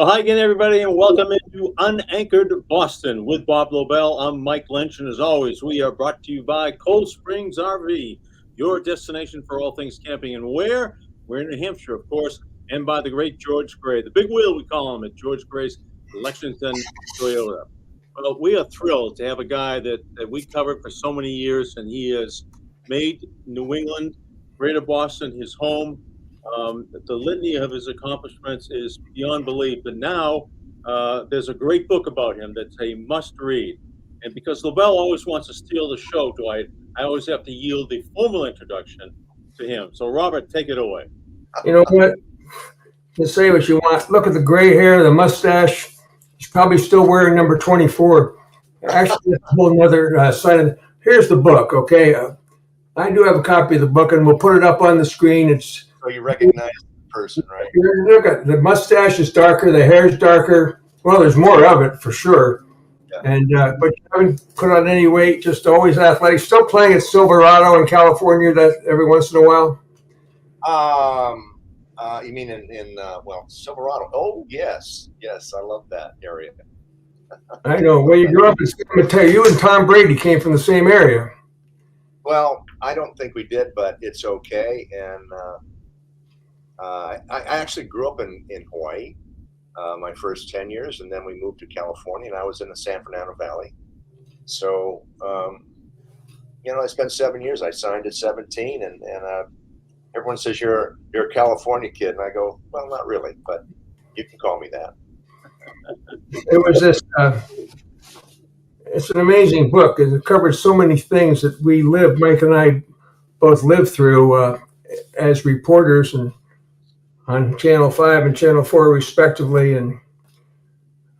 Well, hi again, everybody, and welcome into Unanchored Boston with Bob Lobel. I'm Mike Lynch, and as always, we are brought to you by Cold Springs RV, your destination for all things camping. And where? We're in New Hampshire, of course, and by the great George Gray, the big wheel we call him at George Gray's Lexington Toyota. Well, we are thrilled to have a guy that we covered for so many years, and he has made New England, Greater Boston, his home. The litany of his accomplishments is beyond belief. And now there's a great book about him that's a must read. And because Lobel always wants to steal the show, Dwight, I always have to yield the formal introduction to him. So, Robert, take it away. You know what? You say what you want. Look at the gray hair, the mustache. He's probably still wearing number 24. Actually, that's a whole other side of it. Here's the book, okay? I do have a copy of the book, and we'll put it up on the screen. It's So you recognize the person, right? Look at the mustache is darker, the hair is darker. Well, there's more of it for sure. Yeah. And but you haven't put on any weight. Just always athletic. Still playing at Silverado in California. That every once in a while. You mean in Silverado? Oh, yes, I love that area. I know. Where you grew up in San Mateo. You and Tom Brady came from the same area. Well, I don't think we did, but it's okay. And I actually grew up in Hawaii my first 10 years, and then we moved to California, and I was in the San Fernando Valley. So, I spent 7 years. I signed at 17, and everyone says you're a California kid, and I go, well, not really, but you can call me that. It was this. It's an amazing book, and it covers so many things that we lived. Mike and I both lived through as reporters and on Channel 5 and Channel 4, respectively. And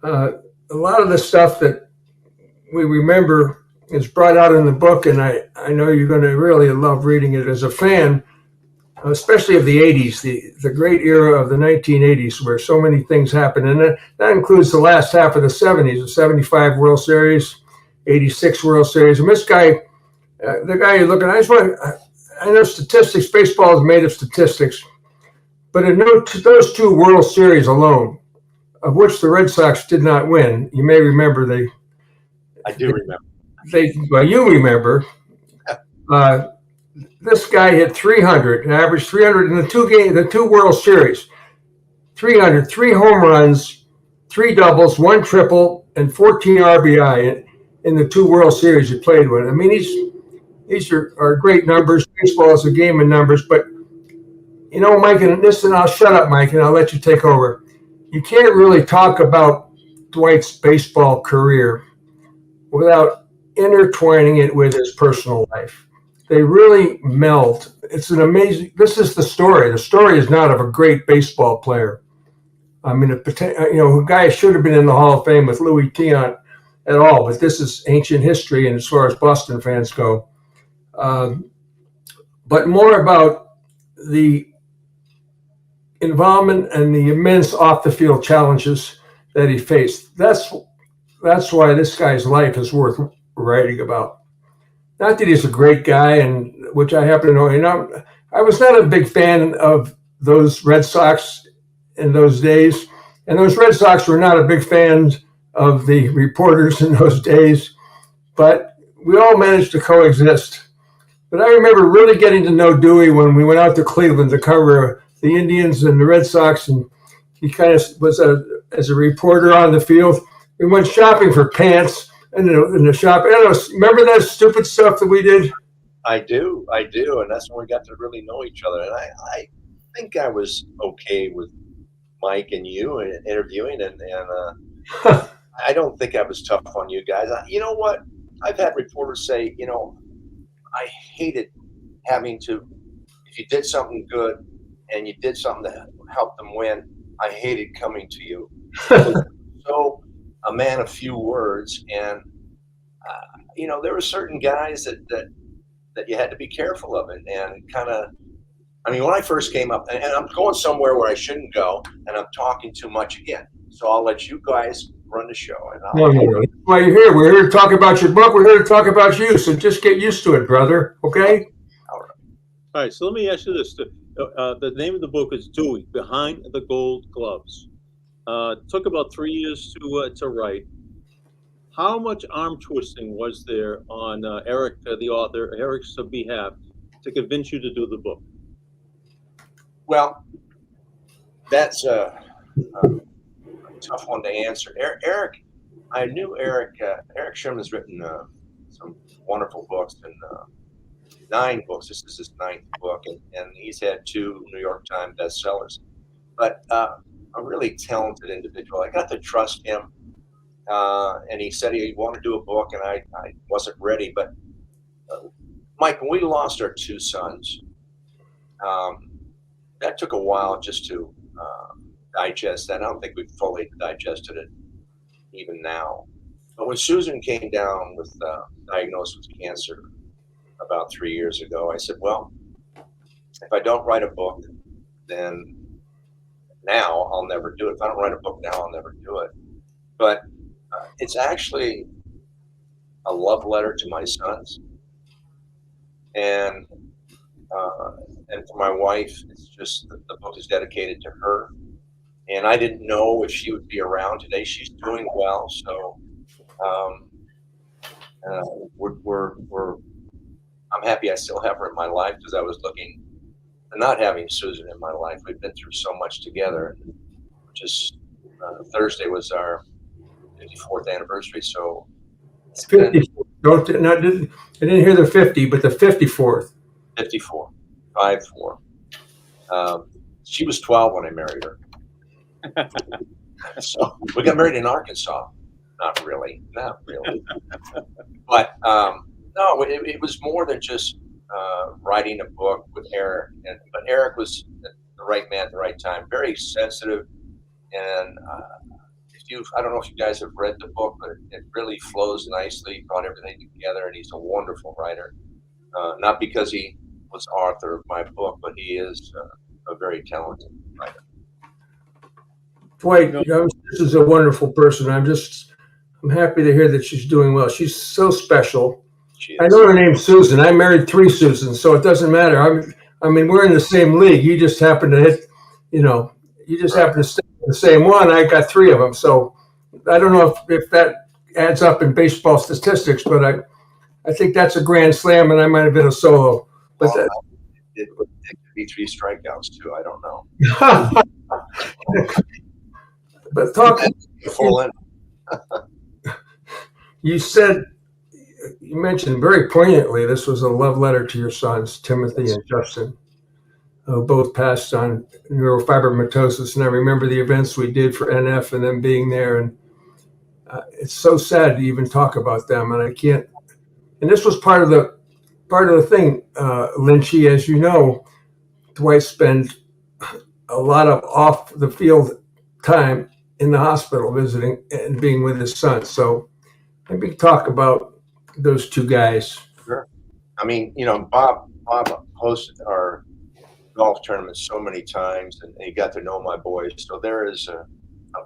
a lot of the stuff that we remember is brought out in the book, and I know you're going to really love reading it as a fan, especially of the 80s, the great era of the 1980s, where so many things happened. And that includes the last half of the 70s, the 75 World Series, 86 World Series. And this guy, the guy you're looking at, I know statistics, baseball is made of statistics, but in those two World Series alone, of which the Red Sox did not win, you may remember I do remember. You remember. This guy hit 300, averaged 300 in the two World Series. 300, 3 home runs, 3 doubles, 1 triple, and 14 RBI in the 2 World Series he played with. I mean, these are great numbers. Baseball is a game of numbers, but Mike, and I'll shut up, Mike, and I'll let you take over. You can't really talk about Dwight's baseball career without intertwining it with his personal life. They really meld. It's an amazing. This is the story. The story is not of a great baseball player. I mean, a guy should have been in the Hall of Fame with Louis Tiant at all, but this is ancient history, and as far as Boston fans go, but more about the involvement and the immense off-the-field challenges that he faced. That's why this guy's life is worth writing about. Not that he's a great guy, and which I happen to know. I was not a big fan of those Red Sox in those days, and those Red Sox were not a big fan of the reporters in those days, but we all managed to coexist. But I remember really getting to know Dewey when we went out to Cleveland to cover the Indians and the Red Sox, and he kind of was as a reporter on the field. We went shopping for pants in the shop. I don't know, remember that stupid stuff that we did? I do, and that's when we got to really know each other. And I think I was okay with Mike and you and interviewing, and I don't think I was tough on you guys. You know what? I've had reporters say, I hated having to, if you did something good and you did something to help them win, I hated coming to you. So a man of few words, and there were certain guys that you had to be careful of it, and kind of. I mean, when I first came up, and I'm going somewhere where I shouldn't go, and I'm talking too much again. So I'll let you guys run the show. And that's why you're here. We're here to talk about your book. We're here to talk about you. So just get used to it, brother. Okay. All right. So let me ask you this: the name of the book is Dewey, Behind the Gold Gloves. Took about 3 years to write. How much arm twisting was there on Eric, the author, Eric's behalf to convince you to do the book? Well, that's a tough one to answer. Eric, I knew Eric. Eric Sherman's written some wonderful books, and 9 books. This is his 9th book, and he's had 2 New York Times bestsellers. But a really talented individual. I got to trust him, and he said he wanted to do a book, and I wasn't ready. But Mike, when we lost our 2 sons, that took a while just to digest that. I don't think we've fully digested it even now. But when Susan came down with diagnosed with cancer about 3 years ago, I said, well, if I don't write a book, then now I'll never do it. If I don't write a book now, I'll never do it. But it's actually a love letter to my sons, and for my wife. It's just the book is dedicated to her. And I didn't know if she would be around today. She's doing well, so I'm happy I still have her in my life, because I was looking at not having Susan in my life. We've been through so much together. Just Thursday was our 54th anniversary, so it's 50. I didn't hear the 50, but the 54th. 54, 5-4. She was 12 when I married her. So we got married in Arkansas. Not really. But no, it was more than just writing a book with Eric. But Eric was the right man at the right time. Very sensitive, and I don't know if you guys have read the book, but it really flows nicely. He brought everything together, and he's a wonderful writer. Not because he was author of my book, but he is a very talented writer. Dwight, this is a wonderful person. I'm happy to hear that she's doing well. She's so special. I know her name's Susan. I married 3 Susans, so it doesn't matter. I mean, we're in the same league. You just happen to hit, you just happen to stay in the same one. I got 3 of them. So I don't know if that adds up in baseball statistics, but I think that's a grand slam, and I might have been a solo. But it could be 3 strikeouts too. I don't know. But talk. You mentioned very poignantly this was a love letter to your sons, Timothy and Justin, who both passed on neurofibromatosis. And I remember the events we did for NF and them being there. And it's so sad to even talk about them. And I can't. And this was part of the thing, Lynchy, as you know, Dwight spent a lot of off the field time in the hospital visiting and being with his son. So maybe talk about those 2 guys. Sure. I mean, Bob hosted our golf tournament so many times, and he got to know my boys. So there is a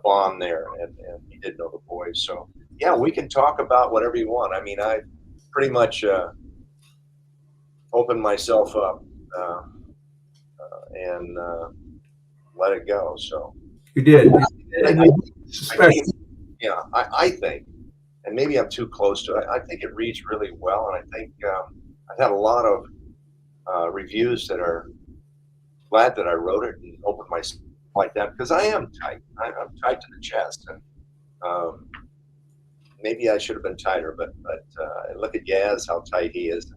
bond there, and he did know the boys. So yeah, we can talk about whatever you want. I mean, I pretty much opened myself up and let it go. So you did. I think, and maybe I'm too close to it. I think it reads really well, and I think I've had a lot of reviews that are glad that I wrote it and opened myself like that, because I am tight. I'm tight to the chest, and maybe I should have been tighter. But look at Yaz, how tight he is.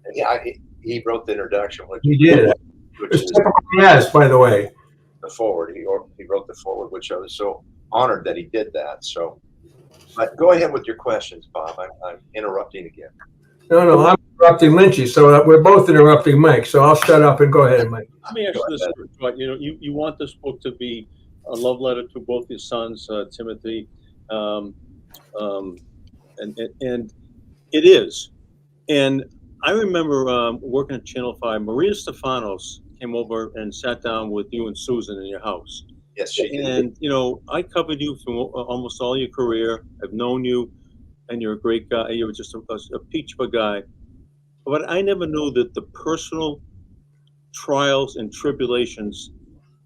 And yeah, he wrote the introduction. He did. Which is Yaz, by the way. The forward. He wrote the forward, which I was so honored that he did that. So, but go ahead with your questions, Bob. I'm interrupting again. No, I'm interrupting Lynchy, so we're both interrupting Mike. So I'll shut up and go ahead, Mike. Let me ask you this, Dwight. You want this book to be a love letter to both your sons, Timothy, and it is. And I remember working at Channel 5. Maria Stefanos came over and sat down with you and Susan in your house. Yes, she did. And, I covered you for almost all your career. I've known you, and you're a great guy. You were just a peach of a guy. But I never knew that the personal trials and tribulations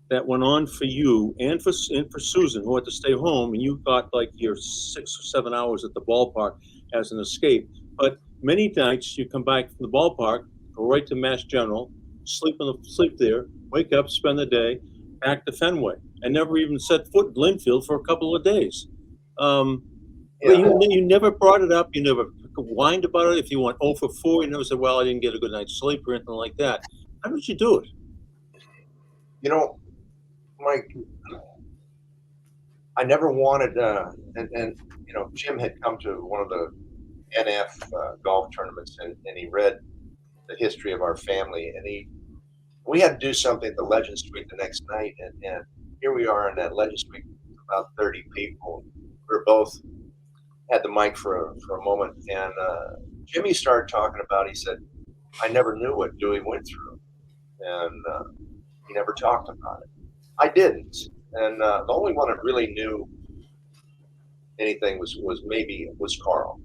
that went on for you and for Susan, who had to stay home, and you got like your 6 or 7 hours at the ballpark as an escape. But many nights you come back from the ballpark, go right to Mass General, sleep there, wake up, spend the day, back to Fenway, and never even set foot in Linfield for a couple of days. But you never brought it up. You never whined about it. If you went 0 for 4, you never said, "Well, I didn't get a good night's sleep" or anything like that. How did you do it? You know, Mike, I never wanted, and you know, Jim had come to one of the NF golf tournaments, and he read the history of our family, and we had to do something at the Legend Suite the next night, and here we are in that Legend Suite, about 30 people. We were both had the mic for a moment, and Jimmy started talking about. He said, "I never knew what Dewey went through," and he never talked about it. I didn't, and the only one that really knew anything was Carl.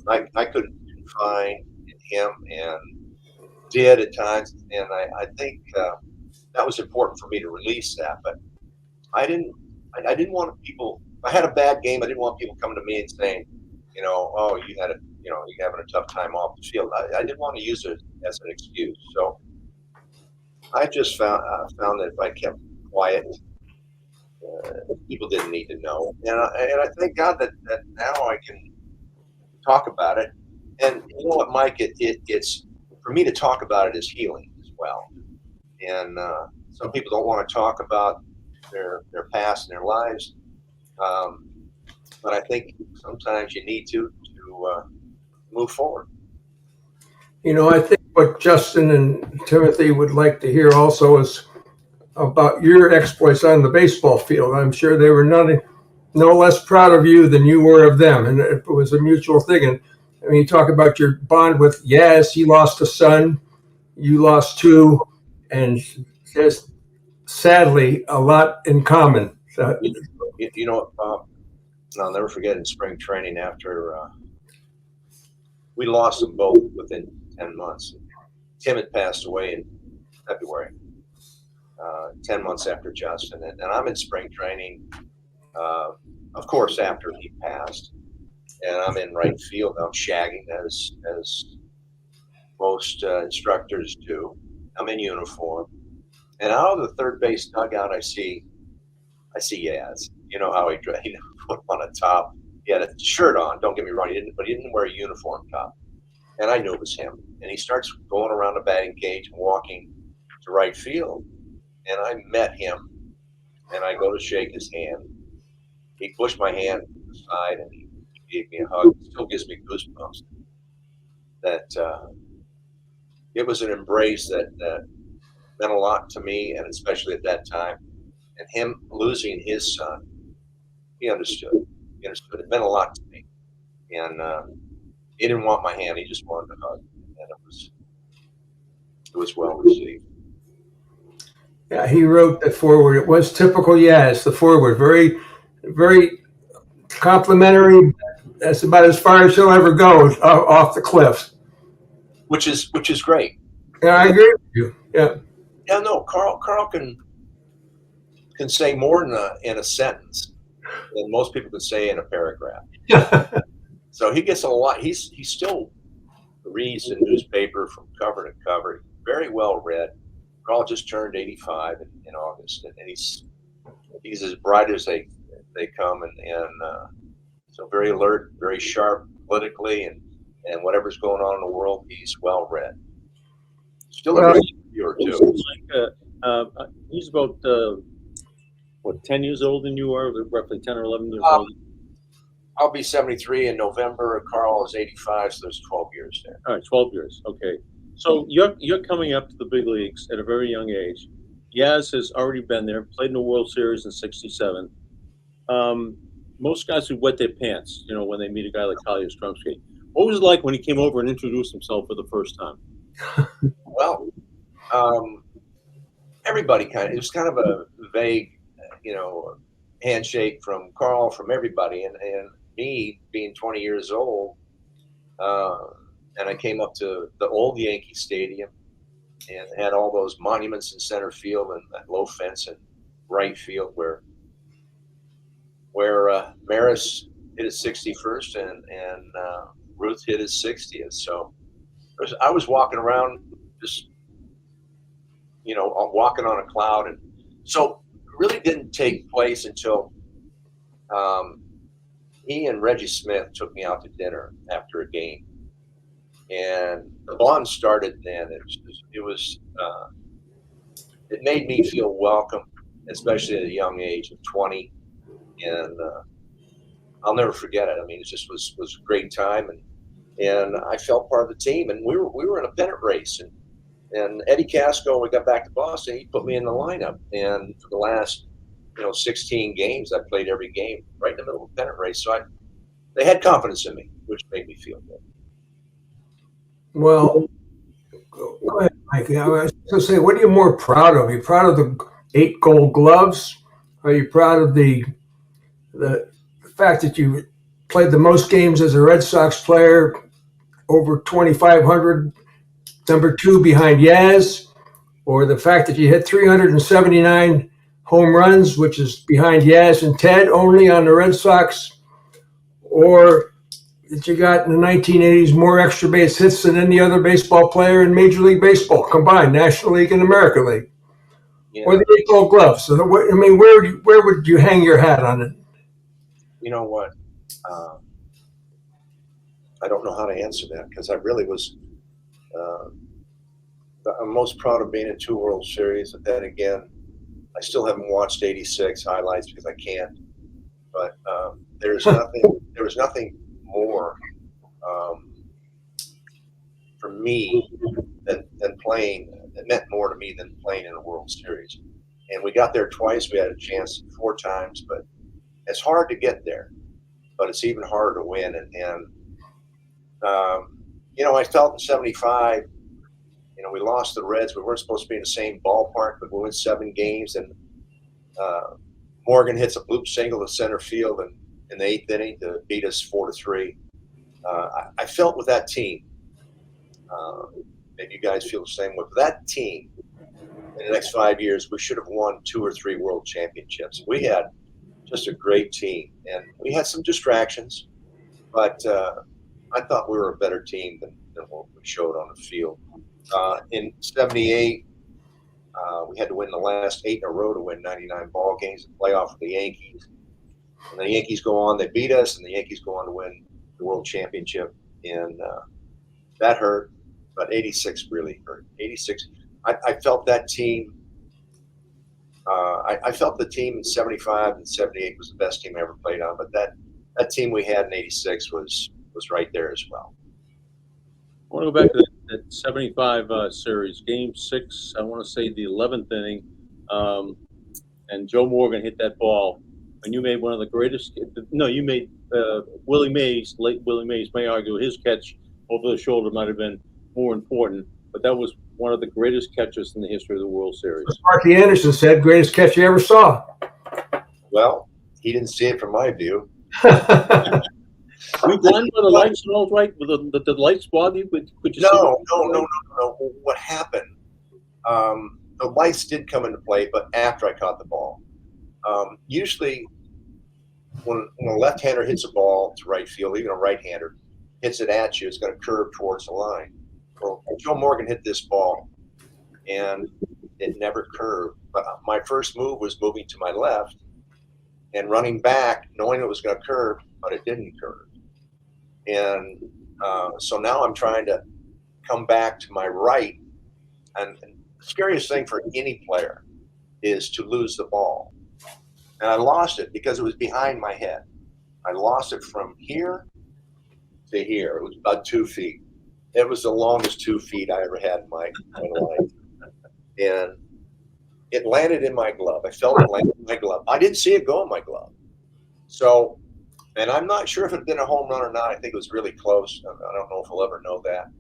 I couldn't confide in him, and did at times, and I think that was important for me to release that. But I didn't want people. If I had a bad game, I didn't want people coming to me and saying, you know, "Oh, you're having a tough time off the field." I didn't want to use it as an excuse. So I just found that if I kept quiet, people didn't need to know, and I thank God that now I can talk about it. And you know what, Mike? It's for me to talk about it is healing as well. And some people don't want to talk about their past and their lives, but I think sometimes you need to move forward. You know, I think what Justin and Timothy would like to hear also is about your exploits on the baseball field. I'm sure they were no less proud of you than you were of them, and it was a mutual thing. And I mean, you talk about your bond with Yaz. He lost a son, you lost two, and there's sadly a lot in common. So, You know, I'll never forget in spring training after we lost them both within 10 months. Tim had passed away in February, 10 months after Justin, and I'm in spring training, of course, after he passed, and I'm in right field. I'm shagging as most instructors do. I'm in uniform, and out of the third base dugout, I see Yaz. You know how he put on a top. He had a shirt on. Don't get me wrong, but he didn't wear a uniform top. And I knew it was him. And he starts going around the batting cage and walking to right field. And I met him, and I go to shake his hand. He pushed my hand aside, and he gave me a hug. It still gives me goosebumps. That it was an embrace that meant a lot to me, and especially at that time. And him losing his son, he understood. He understood. It meant a lot to me. And he didn't want my hand. He just wanted a hug. And it was well received. yeah, he wrote the forward. It was typical Yaz, the forward. Very, very complimentary. That's about as far as he'll ever go off the cliffs. Which is great. Yeah, I agree with you. Yeah. Yeah, no, Carl can say more in a sentence than most people can say in a paragraph. So he gets a lot. He still reads the newspaper from cover to cover. Very well read. Carl just turned 85 in August, and he's as bright as they come, and so very alert, very sharp politically, and whatever's going on in the world, he's well read. Still a great viewer too. He's about 10 years older than you are, roughly 10 or 11 years old. I'll be 73 in November. Carl is 85, so there's 12 years there. All right, 12 years. Okay. So you're coming up to the big leagues at a very young age. Yaz has already been there, played in the World Series in '67. Most guys would wet their pants, when they meet a guy like Kyle Yastrzemski. What was it like when he came over and introduced himself for the first time? Well, everybody it was kind of a vague, handshake from Carl, from everybody, and me being 20 years old, and I came up to the old Yankee Stadium, and had all those monuments in center field and that low fence in right field where Maris hit his 61st and Ruth hit his 60th. So I was walking around just, walking on a cloud. And so it really didn't take place until he and Reggie Smith took me out to dinner after a game. And the bond started then. It made me feel welcome, especially at a young age of 20. And I'll never forget it. I mean, it just was a great time, and I felt part of the team. And we were in a pennant race, and Eddie Casco, when we got back to Boston, he put me in the lineup. And for the last 16 games, I played every game right in the middle of the pennant race. So they had confidence in me, which made me feel good. Well, go ahead, Mike. I was going to say, what are you more proud of? Are you proud of the 8 Gold Gloves? Are you proud of the fact that you played the most games as a Red Sox player, over 2,500, number 2 behind Yaz, or the fact that you hit 379 home runs, which is behind Yaz and Ted only on the Red Sox, or that you got in the 1980s more extra base hits than any other baseball player in Major League Baseball combined, National League and American League, or the 8 Gold Gloves? So, I mean, where would you hang your hat on it? You know what? I don't know how to answer that because I really was. I'm most proud of being in 2 World Series. But then again, I still haven't watched '86 highlights because I can't. But there was nothing more for me than playing. It meant more to me than playing in a World Series. And we got there twice. We had a chance 4 times, but it's hard to get there. But it's even harder to win. And I felt in '75. We lost the Reds. We weren't supposed to be in the same ballpark, but we won 7 games. And Morgan hits a bloop single to center field in the 8th inning to beat us 4-3. I felt with that team, maybe you guys feel the same way. With that team, in the next 5 years, we should have won 2 or 3 world championships. We had just a great team, and we had some distractions, but I thought we were a better team than what we showed on the field. In '78, we had to win the last 8 in a row to win 99 ball games and playoff with the Yankees. And the Yankees go on, they beat us, and the Yankees go on to win the world championship. And that hurt, but '86 really hurt. '86, I felt that team. I felt the team in '75 and '78 was the best team I ever played on, but that team we had in '86 was right there as well. I want to go back to that 75 series, Game 6. I want to say the 11th inning, and Joe Morgan hit that ball, and you made one of the greatest. No, you made Willie Mays. Late Willie Mays may argue his catch over the shoulder might have been more important, but that was one of the greatest catches in the history of the World Series. Marky Anderson said, "Greatest catch you ever saw." Well, he didn't see it from my view. We blind by the lights and all right? The lights bother you? Could you see? No. What happened? The lights did come into play, but after I caught the ball. Usually, when a left-hander hits a ball to right field, even a right-hander hits it at you, it's going to curve towards the line. Well, Joe Morgan hit this ball, and it never curved. But my first move was moving to my left and running back, knowing it was going to curve, but it didn't curve. And so now I'm trying to come back to my right. And the scariest thing for any player is to lose the ball. And I lost it because it was behind my head. I lost it from here to here. It was about 2 feet. It was the longest 2 feet I ever had in my life. And it landed in my glove. I felt it land in my glove. I didn't see it go in my glove. So, and I'm not sure if it had been a home run or not. I think it was really close. I don't know if we'll ever know that.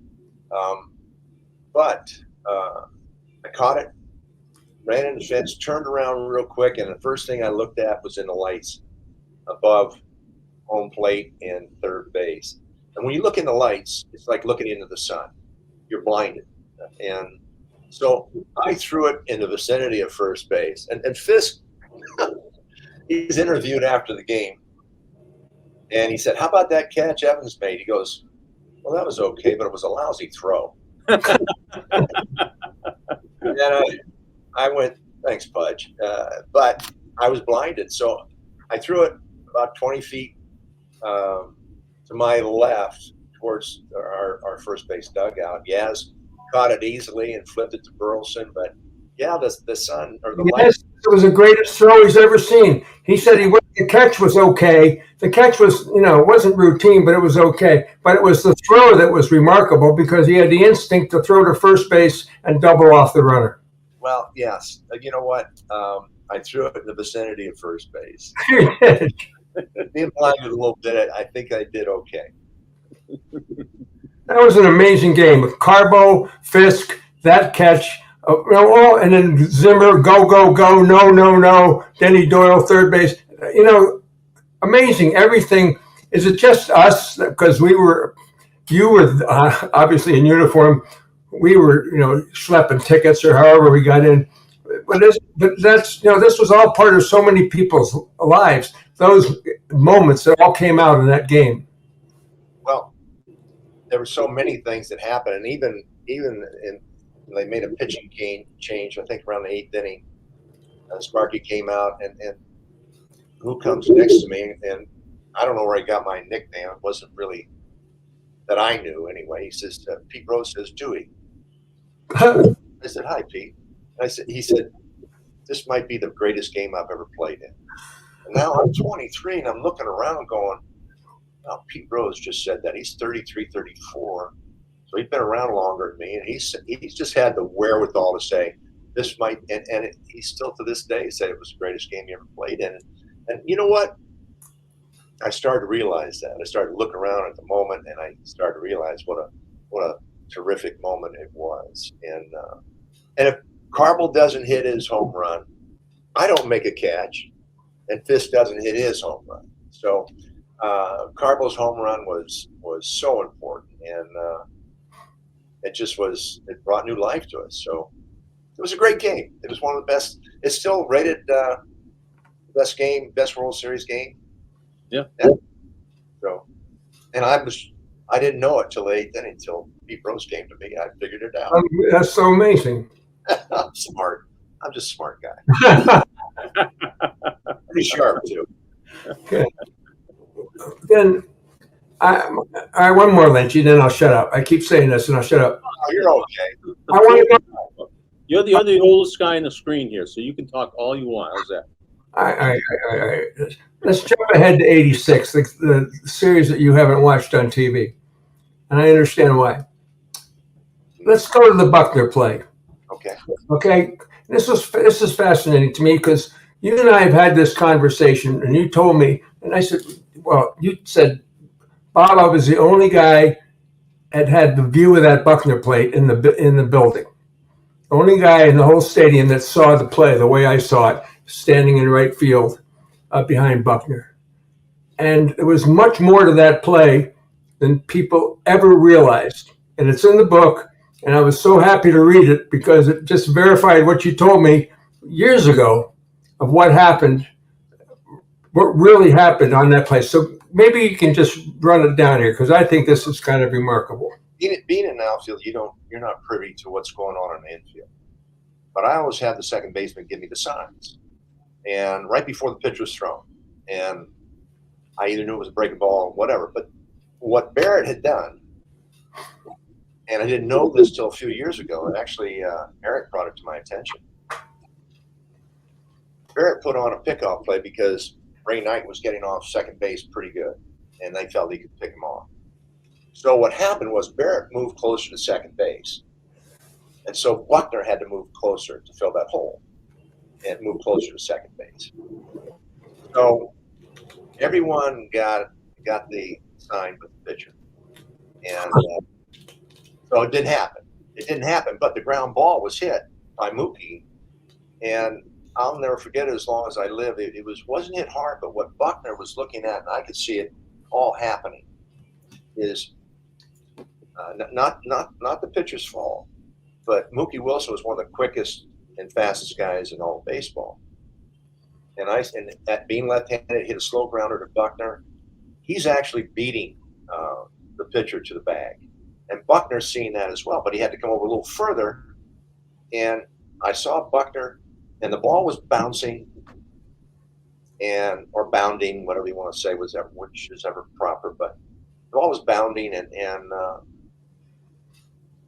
But I caught it, ran in the fence, turned around real quick, and the first thing I looked at was in the lights above home plate and third base. And when you look in the lights, it's like looking into the sun. You're blinded. And So I threw it in the vicinity of first base. And Fisk, he's interviewed after the game. And he said, "How about that catch Evans made?" He goes, "Well, that was okay, but it was a lousy throw." And I went, "Thanks, Pudge." But I was blinded. So I threw it about 20 feet to my left towards our first base dugout. Yaz caught it easily and flipped it to Burleson. But yeah, the sun or the light. Yes, it was the greatest throw he's ever seen. He said the catch was okay. The catch was, it wasn't routine, but it was okay. But it was the throw that was remarkable because he had the instinct to throw to first base and double off the runner. Well, yes. You know what? I threw it in the vicinity of first base. Being blinded a little bit, I think I did okay. That was an amazing game with Carbo, Fisk, that catch. And then Zimmer, go, no. Denny Doyle, third base. Amazing. Everything. Is it just us? Because you were obviously in uniform. We were, schlepping tickets or however we got in. But this was all part of so many people's lives. Those moments that all came out in that game. Well, there were so many things that happened, and even in. They made a pitching change, I think, around the 8th inning. Sparky came out, and who comes next to me? And I don't know where I got my nickname. It wasn't really that I knew anyway. He says, Pete Rose says, "Dewey." I said, "Hi, Pete." He said, "This might be the greatest game I've ever played in." And now I'm 23, and I'm looking around going, "Oh, Pete Rose just said that. He's 33, 34. So he's been around longer than me, and he's just had the wherewithal to say this might, and he still to this day said it was the greatest game he ever played in. And you know what? I started to realize that. I started to look around at the moment, and I started to realize what a terrific moment it was. And if Carble doesn't hit his home run, I don't make a catch, and Fisk doesn't hit his home run. So Carble's home run was so important, and it brought new life to us. So it was a great game. It was one of the best. It's still rated best World Series game. Yeah. So, and I didn't know it till the 8th inning, until Pete Rose came to me. I figured it out. That's so amazing. I'm smart. I'm just a smart guy. Pretty sharp too. Okay. Then I one more, Lynchy, then I'll shut up. I keep saying this and I'll shut up. Oh, you're okay. I want to go. You're the oldest guy on the screen here, so you can talk all you want. How's that? Let's jump ahead to 86, the series that you haven't watched on TV. And I understand why. Let's go to the Buckner play. Okay. This is fascinating to me because you and I have had this conversation, and you told me, and I said, well, you said Bob was the only guy that had the view of that Buckner plate in the building. The only guy in the whole stadium that saw the play the way I saw it, standing in right field behind Buckner. And there was much more to that play than people ever realized. And it's in the book, and I was so happy to read it because it just verified what you told me years ago of what happened, what really happened on that play. So maybe you can just run it down here because I think this is kind of remarkable. Being in the outfield, you're not privy to what's going on in the infield. But I always had the second baseman give me the signs. And right before the pitch was thrown, and I either knew it was a breaking ball or whatever. But what Barrett had done, and I didn't know this till a few years ago, and actually Eric brought it to my attention. Barrett put on a pickoff play because Ray Knight was getting off second base pretty good, and they felt he could pick him off. So what happened was Barrett moved closer to second base, and so Buckner had to move closer to fill that hole and move closer to second base. So everyone got the sign with the pitcher, and so it didn't happen. It didn't happen, but the ground ball was hit by Mookie, and I'll never forget it as long as I live. It wasn't hit hard, but what Buckner was looking at, and I could see it all happening, is not the pitcher's fault, but Mookie Wilson was one of the quickest and fastest guys in all of baseball. And that being left-handed, hit a slow grounder to Buckner. He's actually beating the pitcher to the bag. And Buckner's seeing that as well, but he had to come over a little further. And I saw Buckner, and the ball was bouncing or bounding, whatever you want to say, which is ever proper. But the ball was bounding, and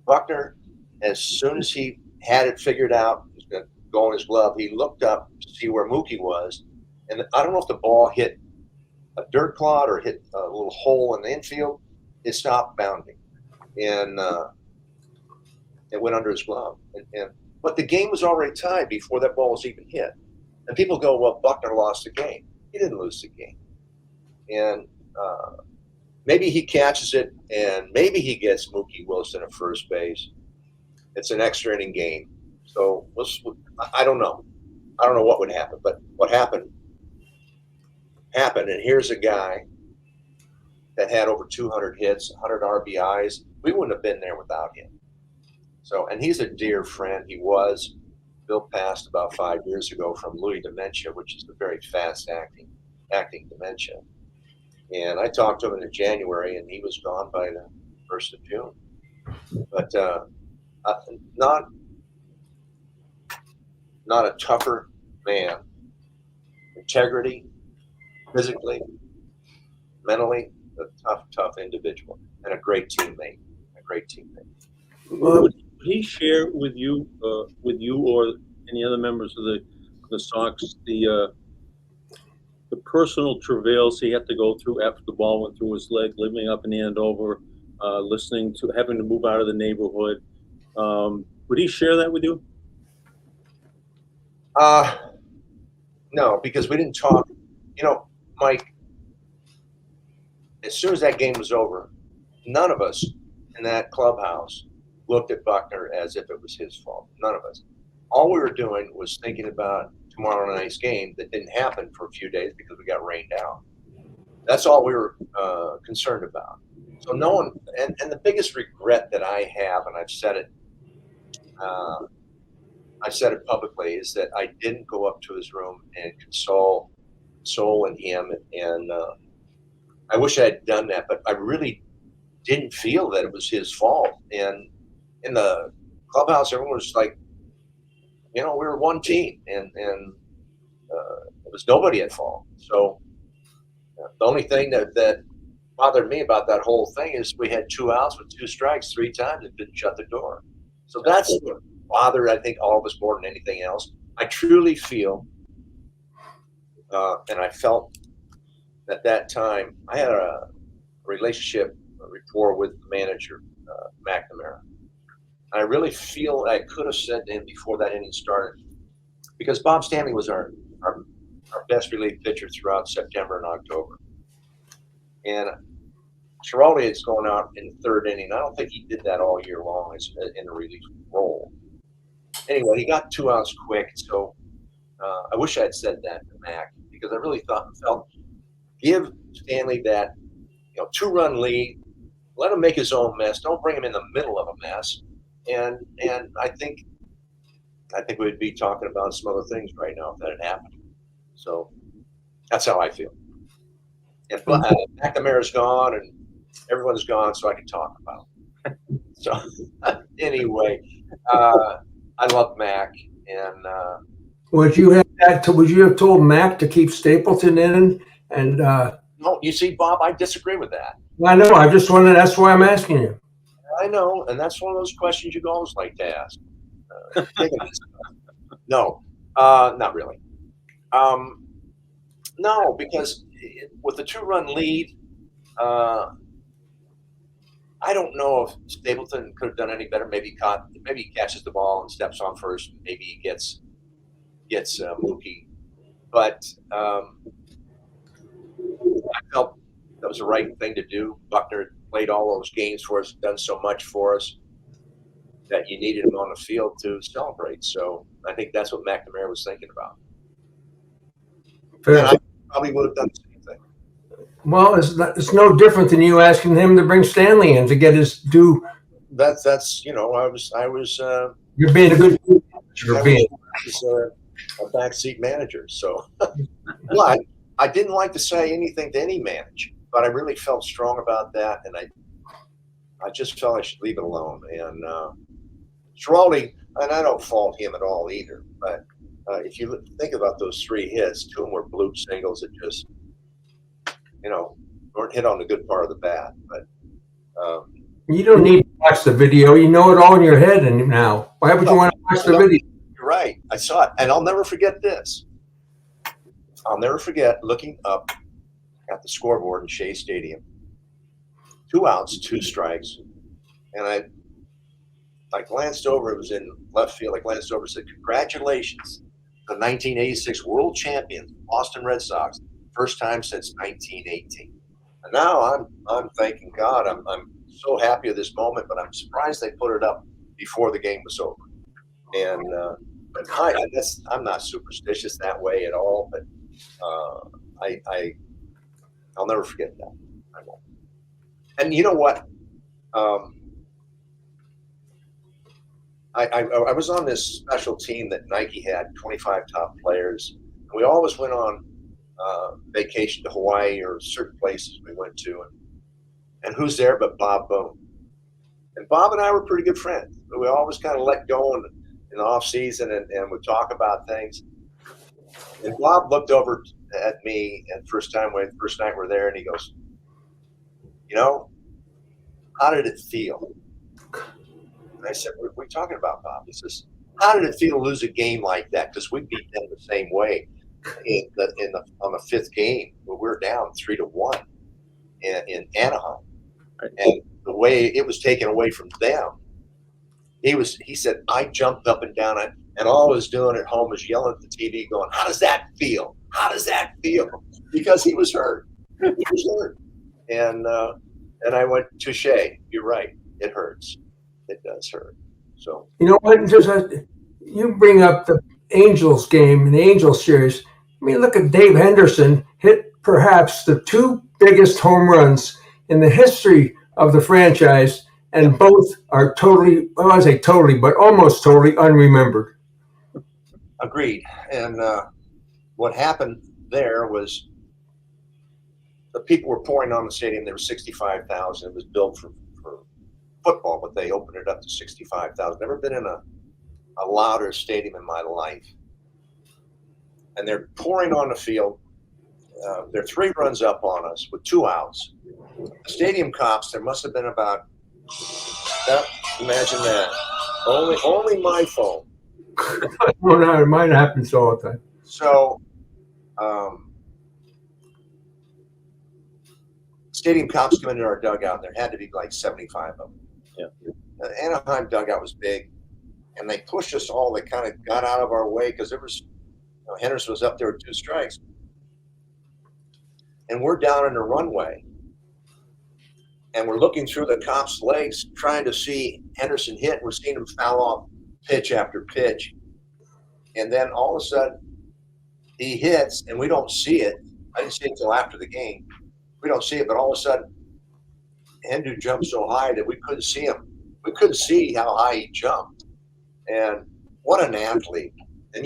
Buckner, as soon as he had it figured out, he was going to go in his glove, he looked up to see where Mookie was. And I don't know if the ball hit a dirt clod or hit a little hole in the infield. It stopped bounding, and it went under his glove. But the game was already tied before that ball was even hit. And people go, well, Buckner lost the game. He didn't lose the game. And maybe he catches it, and maybe he gets Mookie Wilson at first base. It's an extra inning game. So I don't know. I don't know what would happen. But what happened. And here's a guy that had over 200 hits, 100 RBIs. We wouldn't have been there without him. So, and he's a dear friend. He was. Bill passed about 5 years ago from Lewy dementia, which is a very fast acting dementia. And I talked to him in January, and he was gone by the 1st of June. But not a tougher man. Integrity, physically, mentally, a tough individual, and a great teammate. Would he share with you or any other members of the Sox the personal travails he had to go through after the ball went through his leg, living up in Andover, having to move out of the neighborhood? Would he share that with you? No, because we didn't talk. Mike, as soon as that game was over, none of us in that clubhouse looked at Buckner as if it was his fault. None of us. All we were doing was thinking about tomorrow night's game that didn't happen for a few days because we got rained out. That's all we were concerned about. So no one, and the biggest regret that I have, and I've said it publicly, is that I didn't go up to his room and console him, and I wish I had done that, but I really didn't feel that it was his fault. And in the clubhouse, everyone was like, we were one team, and it was nobody at fault. So the only thing that bothered me about that whole thing is we had 2 outs with 2 strikes 3 times and didn't shut the door. So that's what bothered, I think, all of us more than anything else. I truly feel, and I felt at that time, I had a rapport with the manager, McNamara. I really feel I could have said to him before that inning started, because Bob Stanley was our best relief pitcher throughout September and October. And Giraldi is going out in the 3rd inning. I don't think he did that all year long in a relief role. Anyway, he got 2 outs quick, so I wish I had said that to Mac, because I really felt give Stanley that 2-run lead, let him make his own mess. Don't bring him in the middle of a mess. And I think we'd be talking about some other things right now if that had happened. So that's how I feel. And McNamara's gone and everyone's gone, so I can talk about it. So anyway, I love Mac, and would you have told Mac to keep Stapleton in? And no, you see, Bob, I disagree with that. I know. I just wanted. That's why I'm asking you. I know, and that's one of those questions you always like to ask. No, not really. No, because with the 2-run lead, I don't know if Stapleton could have done any better. Maybe he catches the ball and steps on first. Maybe he gets Mookie, but I felt that was the right thing to do. Buckner played all those games for us, done so much for us that you needed him on the field to celebrate. So I think that's what McNamara was thinking about. And I probably would have done the same thing. Well, it's no different than you asking him to bring Stanley in to get his due that's I was You're being a good. You're being. a backseat manager. So, but I didn't like to say anything to any manager, but I really felt strong about that, and I just felt I should leave it alone. And Giraldi, and I don't fault him at all either, but if you think about those 3 hits, 2 of them were bloop singles that just weren't hit on the good part of the bat. But You don't need to watch the video. You know it all in your head, and now why would you want to watch the video? You're right. I saw it, and I'll never forget this. I'll never forget looking up at the scoreboard in Shea Stadium. 2 outs, 2 strikes, and I glanced over. It was in left field. I glanced over and said, "Congratulations, the 1986 World Champions, Boston Red Sox, first time since 1918." And now I'm thanking God. I'm so happy at this moment, but I'm surprised they put it up before the game was over. And but I'm not superstitious that way at all. But I'll never forget that. I won't. And you know what? I was on this special team that Nike had, 25 top players. And we always went on vacation to Hawaii or certain places we went to. And who's there but Bob Boone? And Bob and I were pretty good friends. We always kind of let go in the off season and would talk about things. And Bob looked over at me and first night we're there, and he goes, how did it feel? And I said, what are we talking about, Bob? He says, how did it feel to lose a game like that? Because we beat them the same way on the 5th game where we were down 3-1 in Anaheim. And the way it was taken away from them, he said, I jumped up and down, and all I was doing at home was yelling at the TV going, how does that feel? How does that feel? Because he was hurt. He was hurt. And I went, touche, you're right. It hurts. It does hurt. So you know what? You bring up the Angels game and the Angels series. I mean, look at Dave Henderson hit perhaps the 2 biggest home runs in the history of the franchise, and both are totally, well, I say totally, but almost totally unremembered. Agreed. And what happened there was the people were pouring on the stadium. There were 65,000. It was built for football, but they opened it up to 65,000. Never been in a louder stadium in my life. And they're pouring on the field. They're 3 runs up on us with 2 outs. The stadium cops, there must have been about, imagine that. Only my phone. No, mine happens all the time. So, stadium cops come into our dugout, and there had to be like 75 of them. Yeah. The Anaheim dugout was big, and they pushed us all. They kind of got out of our way because there was, Henderson was up there with 2 strikes. And we're down in the runway, and we're looking through the cops' legs trying to see Henderson hit. We're seeing him foul off pitch after pitch. And then all of a sudden, he hits, and we don't see it. I didn't see it until after the game. We don't see it, but all of a sudden, Hendu jumped so high that we couldn't see him. We couldn't see how high he jumped. And what an athlete. And,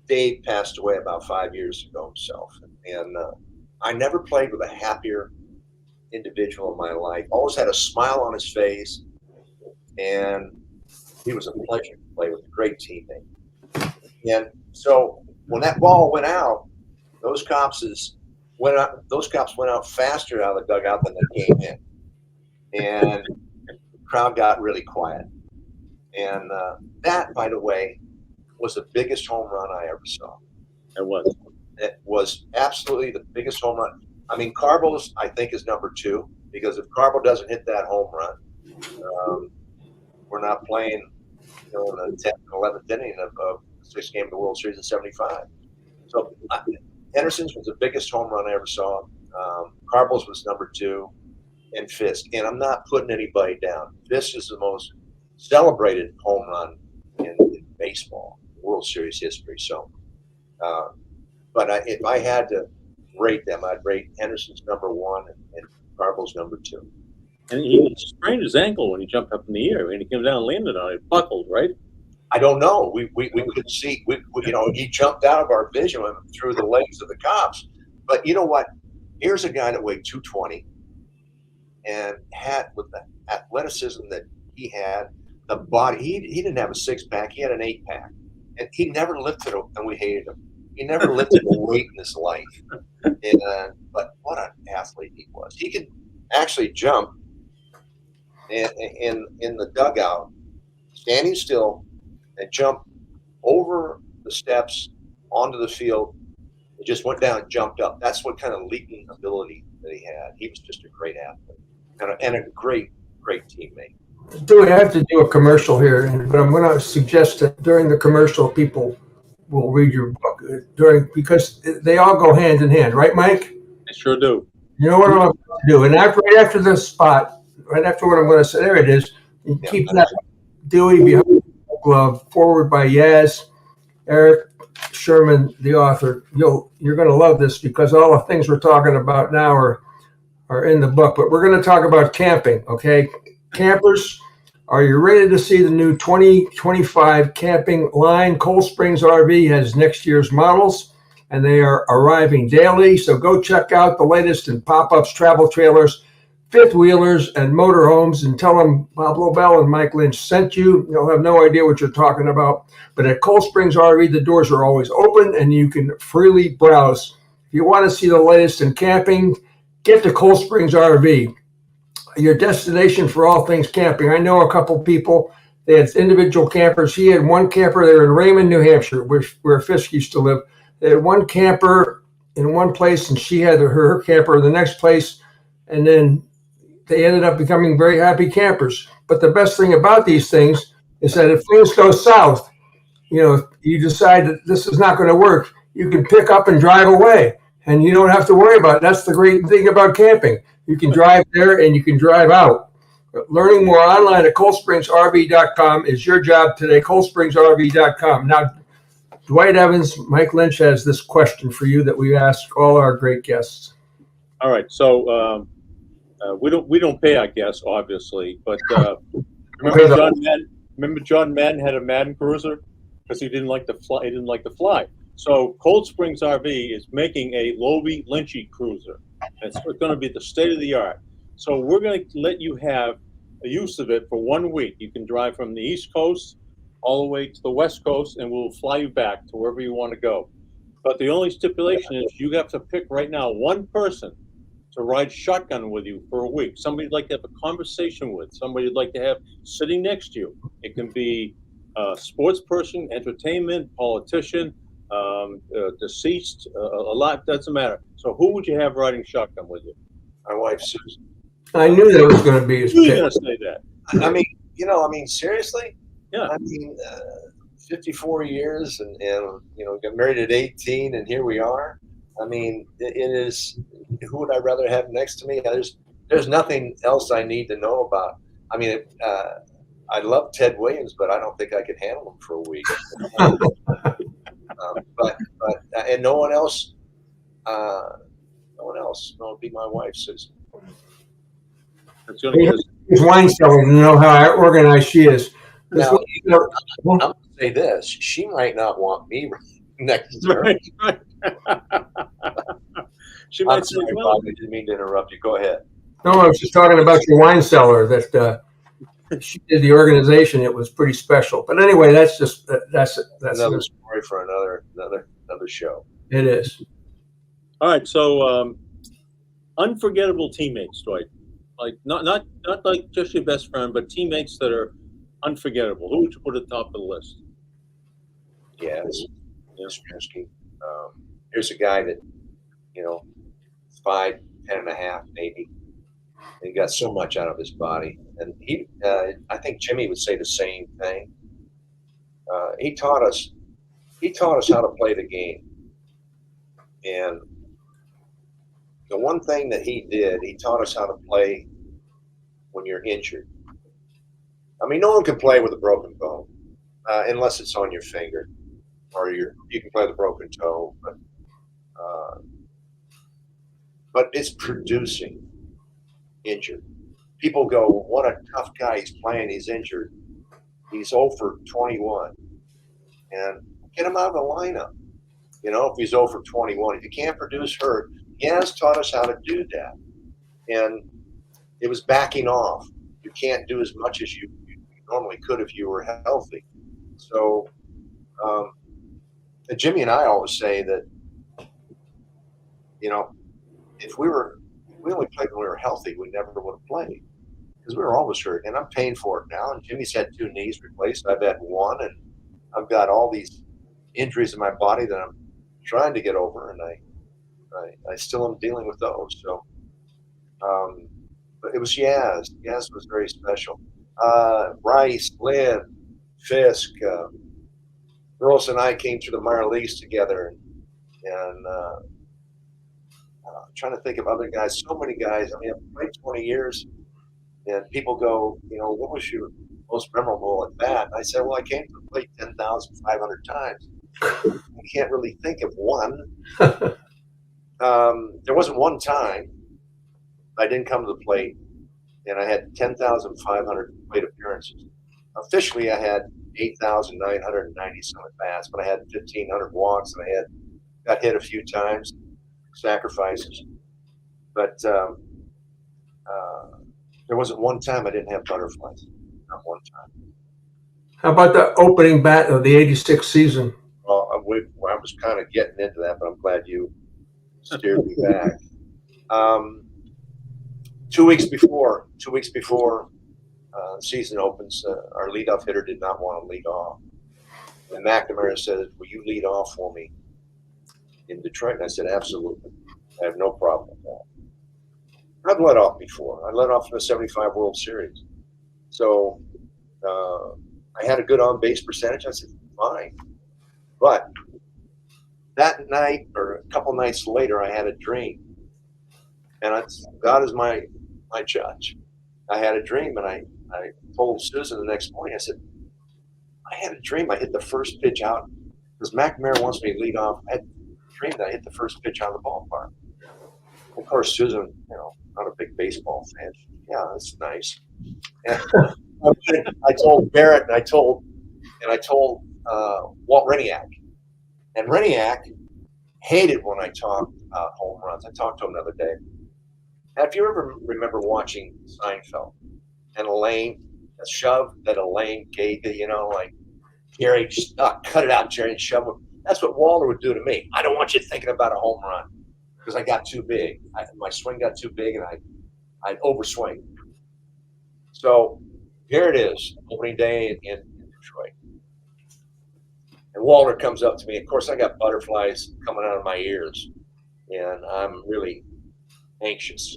Dave passed away about 5 years ago himself. And I never played with a happier individual in my life. Always had a smile on his face. And he was a pleasure to play with, a great teammate. And so when that ball went out, those cops went out faster out of the dugout than they came in. And the crowd got really quiet. And that, by the way, was the biggest home run I ever saw. It was. It was absolutely the biggest home run. I mean, Carball's, I think, is number 2, because if Carball doesn't hit that home run, we're not playing in the 10th and 11th inning of the 6th game of the World Series in 75. So Henderson's was the biggest home run I ever saw. Carball's was number 2, and Fisk. And I'm not putting anybody down. Fisk is the most celebrated home run in baseball, World Series history. So, but if I had to rate them, I'd rate Henderson's number 1 and Carball's number 2. And he sprained his ankle when he jumped up in the air. And he came down and landed on it, buckled, right? I don't know. We couldn't see. He jumped out of our vision through the legs of the cops. But you know what? Here's a guy that weighed 220 and had, with the athleticism that he had, the body. He didn't have a six pack. He had an 8-pack, and he never lifted and we hated him. He never lifted a weight in his life. But what an athlete he was. He could actually jump in the dugout, standing still, and jump over the steps onto the field. He just went down and jumped up. That's what kind of leaping ability that he had. He was just a great athlete and a great teammate. Do we have to do a commercial here? But I'm going to suggest that during the commercial, people will read your book because they all go hand in hand, right, Mike? They sure do. You know what I'm about to do, and right after this spot, right after what I'm going to say, there it is. You keep that Dewey behind the glove, forward by Yaz, Eric Sherman, the author. You're going to love this because all the things we're talking about now are in the book. But we're going to talk about camping, okay? Campers, are you ready to see the new 2025 camping line? Cold Springs RV has next year's models, and they are arriving daily. So go check out the latest in pop-ups, travel trailers, fifth wheelers, and motorhomes, and tell them Bob Lobel and Mike Lynch sent you. You'll have no idea what you're talking about. But at Cold Springs RV, the doors are always open, and you can freely browse. If you want to see the latest in camping, get to Cold Springs RV, your destination for all things camping. I know a couple people, they had individual campers. He had one camper there in Raymond, New Hampshire, where Fisk used to live. They had one camper in one place, and she had her camper in the next place, and then they ended up becoming very happy campers. But the best thing about these things is that if things go south, you decide that this is not going to work, you can pick up and drive away, and you don't have to worry about it. That's the great thing about camping. You can drive there and you can drive out. Learning more online at coldspringsrv.com is your job today, coldspringsrv.com. Now, Dwight Evans, Mike Lynch has this question for you that we ask all our great guests. All right, so we don't pay our guests, obviously, but remember John Madden had a Madden Cruiser because he didn't like to fly. He didn't like to fly. So Cold Springs RV is making a Lobel Lynchy cruiser. It's going to be the state of the art. So we're going to let you have the use of it for 1 week. You can drive from the East Coast all the way to the West Coast, and we'll fly you back to wherever you want to go. But the only stipulation is you have to pick right now one person to ride shotgun with you for a week. Somebody you'd like to have a conversation with, somebody you'd like to have sitting next to you. It can be a sports person, entertainment, politician, deceased, a lot, doesn't matter. So who would you have riding shotgun with you? My wife, Susan. I knew that was going to be his Who's pick. going to say that? I mean, seriously? Yeah. I mean, 54 years and got married at 18 and here we are. I mean, it is, who would I rather have next to me? There's nothing else I need to know about. I mean, I love Ted Williams, but I don't think I could handle him for a week. But no one else. No, it'd be my wife, Susan. It's going to be His wine cellar to know how organized she is. Now, I'm going to say this: she might not want me next to her. right. She might say, sorry, well, Bob, I didn't mean to interrupt you. Go ahead. No, I was just talking about your wine cellar that she did the organization. It was pretty special. But anyway, that's Another story for another show. It is. all right. So unforgettable teammates, Dwight. Like not like just your best friend, but teammates that are unforgettable. Who would you put at the top of the list? Yes. Stransky. Here's a guy that, 5'10" and a half, maybe. He got so much out of his body, and I think Jimmy would say the same thing. He taught us how to play the game, and the one thing that he did, he taught us how to play when you're injured. I mean, no one can play with a broken bone unless it's on your finger, or you can play with a broken toe, but it's producing injured people go, what a tough guy, he's playing, he's injured. He's 0 for 21. And get him out of the lineup. You know, if he's 0 for 21, if you can't produce hurt, he has taught us how to do that. And it was backing off. You can't do as much as you normally could if you were healthy. So, Jimmy and I always say that, you know, if we only played when we were healthy, we never would have played because we were always hurt. And I'm paying for it now. And Jimmy's had 2 knees replaced. I've had 1, and I've got all these injuries in my body that I'm trying to get over, and I still am dealing with those. So, but it was Yaz. Yaz was very special. Rice, Lynn, Fisk, Gross and I came through the minor leagues together, and trying to think of other guys. So many guys. I mean, I've played 20 years, and people go, you know, what was your most memorable at bat? And I said, well, I came to the plate 10,500 times. I can't really think of one. There wasn't one time I didn't come to the plate, and I had 10,500 plate appearances. Officially, I had 8,990 some at bats, but I had 1,500 walks, and I got hit a few times, sacrifices. But there wasn't one time I didn't have butterflies. Not one time. How about the opening bat of the '86 season? Well, I was kind of getting into that, but I'm glad you steered me back. 2 weeks before the season opens, our leadoff hitter did not want to lead off. And McNamara said, will you lead off for me in Detroit? And I said, absolutely. I have no problem with that. I've led off before. I led off in the 75 World Series. So I had a good on-base percentage. I said, fine. But that night or a couple nights later, I had a dream. And God is my judge. I had a dream, and I told Susan the next morning, I said, I had a dream I hit the first pitch out because McNamara wants me to lead off. I had a dream that I hit the first pitch out of the ballpark. Of course, Susan, you know, not a big baseball fan. Yeah, that's nice. And I told Barrett, and I told Walt Reniak. And Reniak hated when I talked about home runs. I talked to him the other day. Have you ever remember watching Seinfeld and Elaine, a shove that Elaine gave you, you know, like, Jerry, cut it out, Jerry, and shove him. That's what Walter would do to me. I don't want you thinking about a home run because I got too big. My swing got too big, and I'd overswing. So here it is, opening day in Detroit. And Walter comes up to me. Of course, I got butterflies coming out of my ears, and I'm really anxious.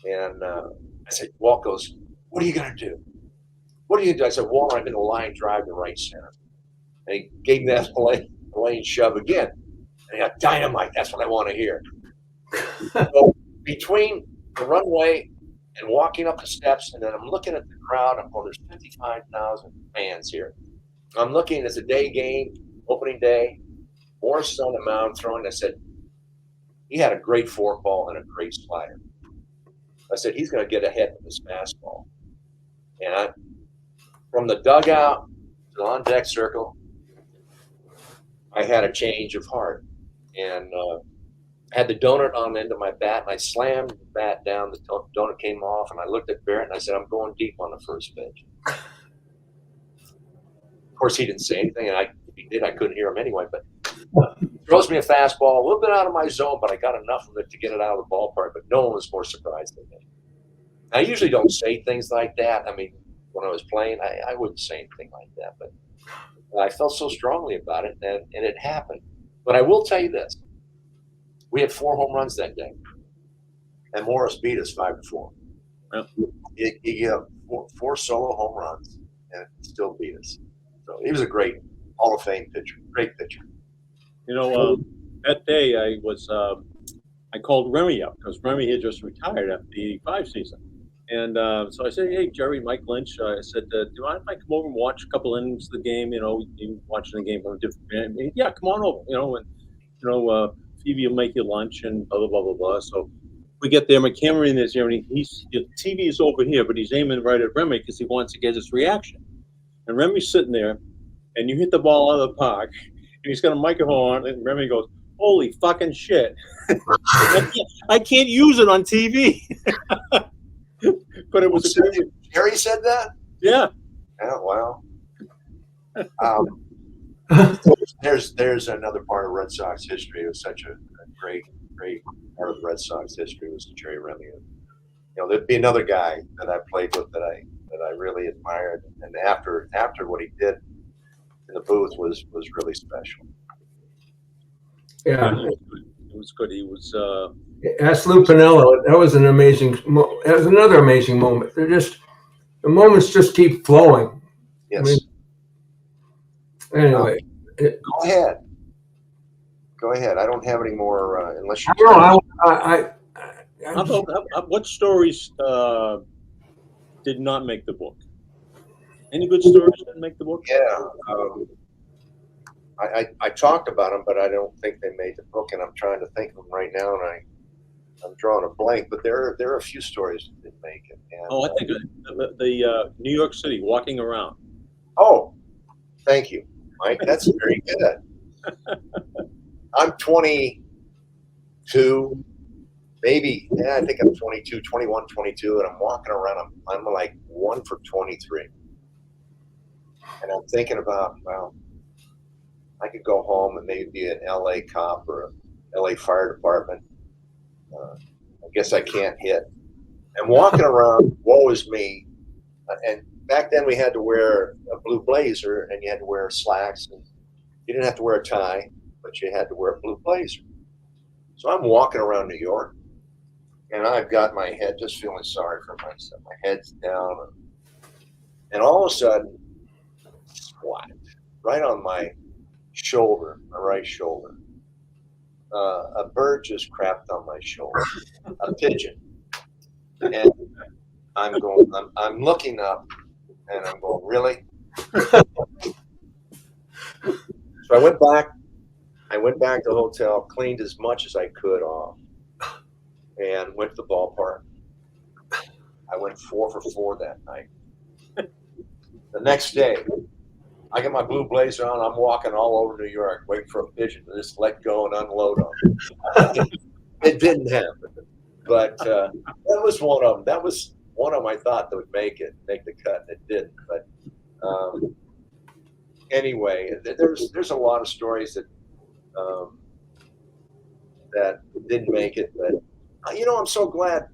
And I said, Walt goes, what are you going to do? What are you going to do? I said, Walter, I'm going to line drive to right center. And he gave me that lane shove again. And he got dynamite. That's what I want to hear. So between the runway and walking up the steps, and then I'm looking at the crowd. There's 55,000 fans here. I'm looking at the day game, opening day. Morris on the mound throwing. I said, he had a great forkball and a great slider. I said, he's going to get ahead with this fastball. And from the dugout to the on-deck circle, I had a change of heart. And I had the donut on the end of my bat, and I slammed the bat down. The donut came off, and I looked at Barrett, and I said, I'm going deep on the first pitch. Of course, he didn't say anything, and if he did, I couldn't hear him anyway. But he throws me a fastball, a little bit out of my zone, but I got enough of it to get it out of the ballpark. But no one was more surprised than me. I usually don't say things like that. I mean, when I was playing, I wouldn't say anything like that. But I felt so strongly about it, and it happened. But I will tell you this. We had 4 home runs that day, and Morris beat us 5-4. Yep. He got 4 solo home runs and still beat us. So he was a great Hall of Fame pitcher, great pitcher. You know, that day I called Remy up because Remy had just retired after the '85 season. And so I said, hey, Jerry, Mike Lynch, I said, do you mind if I come over and watch a couple innings of the game? You know, watching the game from a different fan. Yeah, come on over, you know, and, you know, Phoebe will make you lunch and blah, blah, blah, blah, blah. So we get there. My cameraman is here, and the TV is over here, but he's aiming right at Remy because he wants to get his reaction. And Remy's sitting there, and you hit the ball out of the park, and he's got a microphone on, and Remy goes, "Holy fucking shit!" I can't use it on TV. But it was Jerry said that. Yeah. Oh wow. There's another part of Red Sox history. It was such a great part of Red Sox history was Jerry Remy. You know, there'd be another guy that I played with that I really admired, and after what he did in the booth was really special. Yeah, it was good. He was. Ask Lou Piniella. That was an amazing. That was another amazing moment. The moments just keep flowing. Yes. I mean, anyway, Go ahead. I don't have any more unless you. What stories did not make the book? Any good stories didn't make the book? Yeah. I talked about them, but I don't think they made the book, and I'm trying to think of them right now, and I'm drawing a blank. But there are a few stories that didn't make it. And, I think the New York City walking around. Oh, thank you, Mike. That's very good. I'm 22, maybe. Yeah, I think I'm 22, 21, 22, and I'm walking around. I'm like 1 for 23, and I'm thinking about, well, I could go home and maybe be an LA cop or a LA fire department. I guess I can't hit. And walking around, woe is me. And back then we had to wear a blue blazer and you had to wear slacks. And you didn't have to wear a tie, but you had to wear a blue blazer. So I'm walking around New York, and I've got my head just feeling sorry for myself. My head's down. And all of a sudden, what? Right on my shoulder, my right shoulder, a bird just crapped on my shoulder, a pigeon. And I'm looking up, and I'm going, really? So I went back to the hotel, cleaned as much as I could off, and went to the ballpark. I went 4 for 4 that night. The next day, I got my blue blazer on. I'm walking all over New York, waiting for a pigeon to just let go and unload on me. It didn't happen, but that was one of them. That was one of them I thought that would make the cut, and it didn't. But anyway, there's a lot of stories that didn't make it. But I'm so glad.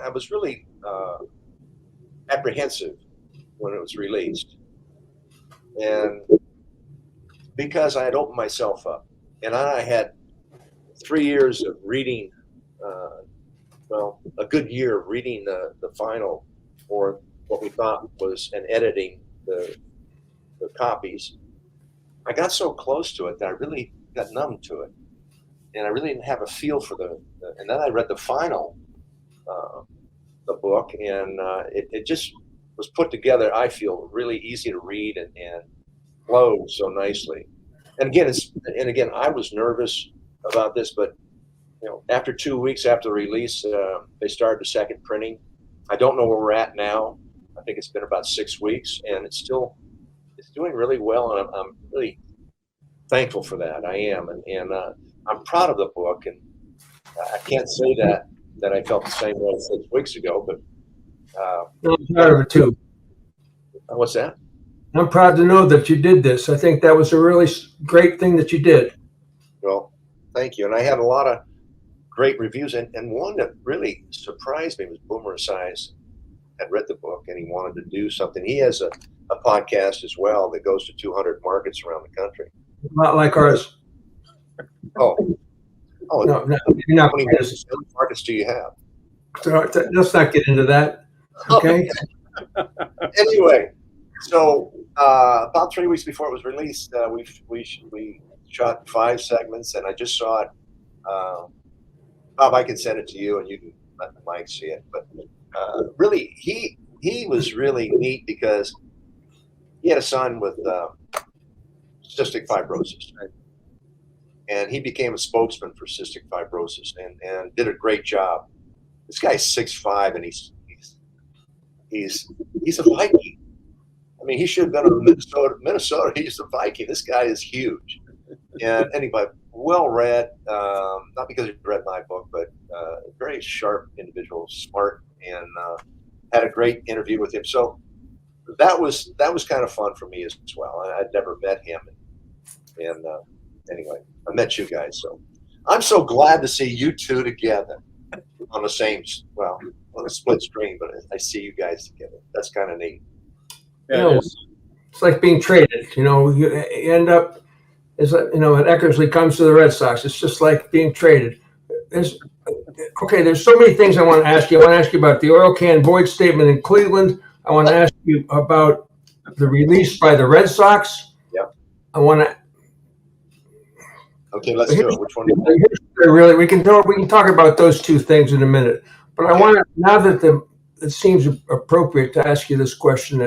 I was really apprehensive when it was released. And because I had opened myself up, and I had 3 years of reading, a good year of reading the final, or what we thought was, and editing the copies, I got so close to it that I really got numb to it. And I really didn't have a feel for and then I read the final, the book, and it just was put together, I feel, really easy to read and flowed so nicely. And again, I was nervous about this, but after 2 weeks after the release, they started the second printing. I don't know where we're at now. I think it's been about 6 weeks, and it's doing really well, and I'm really thankful for that. I am, and I'm proud of the book, and I can't say that I felt the same way 6 weeks ago, but I'm proud of it too. What's that? I'm proud to know that you did this. I think that was a really great thing that you did. Well, thank you. And I had a lot of great reviews, and one that really surprised me was Boomer Esiason had read the book, and he wanted to do something. He has a podcast as well that goes to 200 markets around the country. Not like ours. No, you're not. How many markets do you have? So, let's not get into that. Okay. Anyway, so about 3 weeks before it was released, we shot 5 segments, and I just saw it. Bob, I can send it to you, and you can let Mike see it. But really, he was really neat because he had a son with cystic fibrosis, right? And he became a spokesman for cystic fibrosis and did a great job. This guy's 6'5", and he's a Viking. I mean, he should have been on Minnesota. He's a Viking. This guy is huge. And anyway, well read. Not because he read my book, but very sharp individual, smart, and had a great interview with him. So that was kind of fun for me as well. I'd never met him, and anyway, I met you guys. So I'm so glad to see you two together on the same, well, on a split screen, but I see you guys together. That's kind of neat. Yeah, it's like being traded. You end up, when Eckersley comes to the Red Sox, it's just like being traded. There's so many things I want to ask you. I want to ask you about the oil can void statement in Cleveland. I want to ask you about the release by the Red Sox. Yep. I want to. Okay, let's do it. Which one? We can talk about those two things in a minute. But I want to, now that it seems appropriate to ask you this question